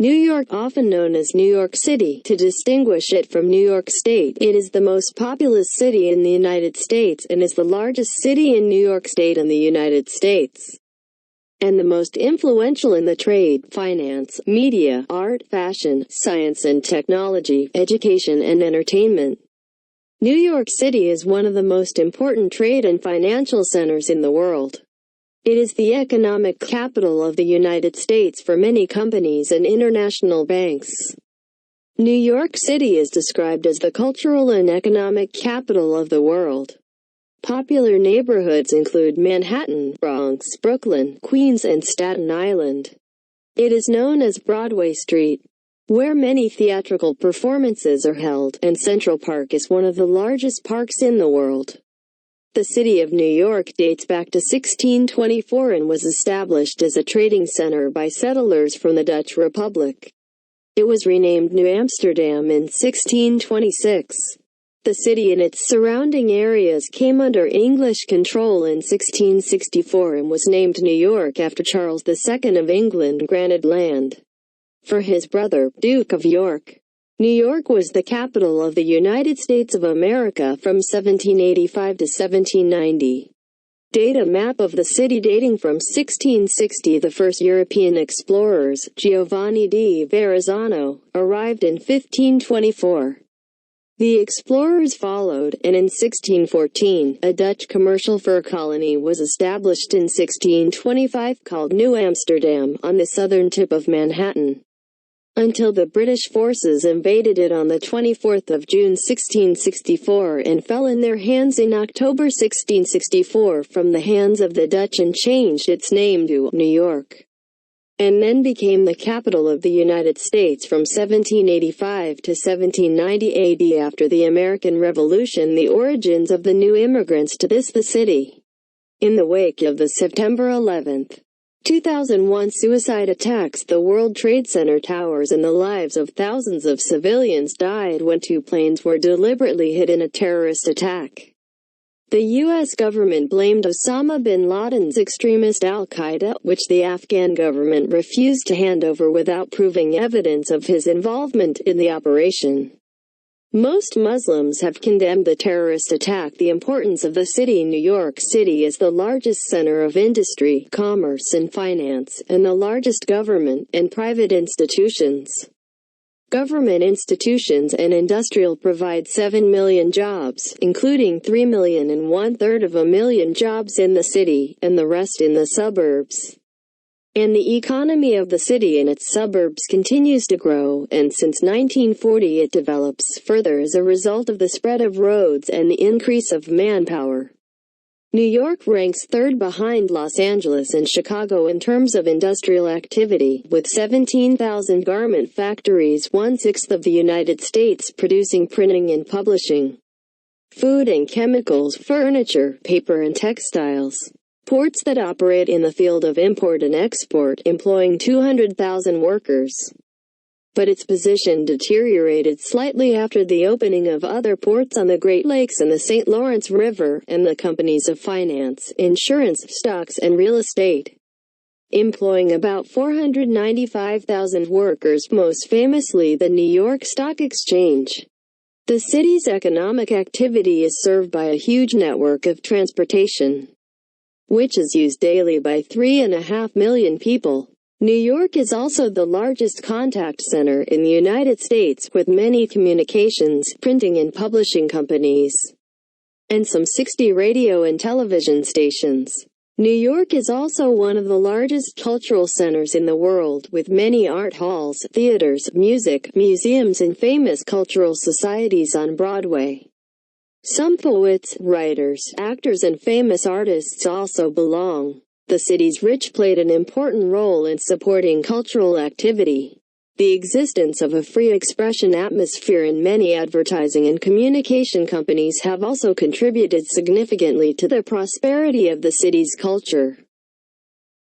New York, often known as New York City, to distinguish it from New York State. It is the most populous city in the United States and is the largest city in New York State in the United States, and the most influential in the trade, finance, media, art, fashion, science and technology, education and entertainment. New York City is one of the most important trade and financial centers in the world. It is the economic capital of the United States for many companies and international banks. New York City is described as the cultural and economic capital of the world. Popular neighborhoods include Manhattan, Bronx, Brooklyn, Queens, and Staten Island. It is known as Broadway Street, where many theatrical performances are held, and Central Park is one of the largest parks in the world. The city of New York dates back to 1624 and was established as a trading center by settlers from the Dutch Republic. It was renamed New Amsterdam in 1626. The city and its surrounding areas came under English control in 1664 and was named New York after Charles II of England granted land for his brother, Duke of York. New York was the capital of the United States of America from 1785 to 1790. Data map of the city dating from 1660. The first European explorers, Giovanni di Verrazzano, arrived in 1524. The explorers followed, and in 1614, a Dutch commercial fur colony was established in 1625 called New Amsterdam on the southern tip of Manhattan, until the British forces invaded it on the 24th of June 1664 and fell in their hands in October 1664 from the hands of the Dutch and changed its name to New York, and then became the capital of the United States from 1785 to 1790 AD. After the American Revolution, the origins of the new immigrants to the city. In the wake of the September 11, 2001 suicide attacks, the World Trade Center towers and the lives of thousands of civilians died when two planes were deliberately hit in a terrorist attack. The U.S. government blamed Osama bin Laden's extremist al-Qaeda, which the Afghan government refused to hand over without proving evidence of his involvement in the operation. Most Muslims have condemned the terrorist attack. The importance of the city. New York City is the largest center of industry, commerce and finance, and the largest government and private institutions. Government institutions and industrial provide 7 million jobs, including 3 million and 1/3 of a million jobs in the city, and the rest in the suburbs. And the economy of the city and its suburbs continues to grow, and since 1940 it develops further as a result of the spread of roads and the increase of manpower. New York ranks third behind Los Angeles and Chicago in terms of industrial activity, with 17,000 garment factories, 1/6 of the United States, producing printing and publishing, food and chemicals, furniture, paper and textiles. Ports that operate in the field of import and export, employing 200,000 workers. But its position deteriorated slightly after the opening of other ports on the Great Lakes and the St. Lawrence River, and the companies of finance, insurance, stocks, and real estate, employing about 495,000 workers, most famously the New York Stock Exchange. The city's economic activity is served by a huge network of transportation, which is used daily by 3.5 million people. New York is also the largest contact center in the United States, with many communications, printing and publishing companies, and some 60 radio and television stations. New York is also one of the largest cultural centers in the world, with many art halls, theaters, music, museums and famous cultural societies on Broadway. Some poets, writers, actors and famous artists also belong. The city's rich played an important role in supporting cultural activity. The existence of a free expression atmosphere and many advertising and communication companies have also contributed significantly to the prosperity of the city's culture.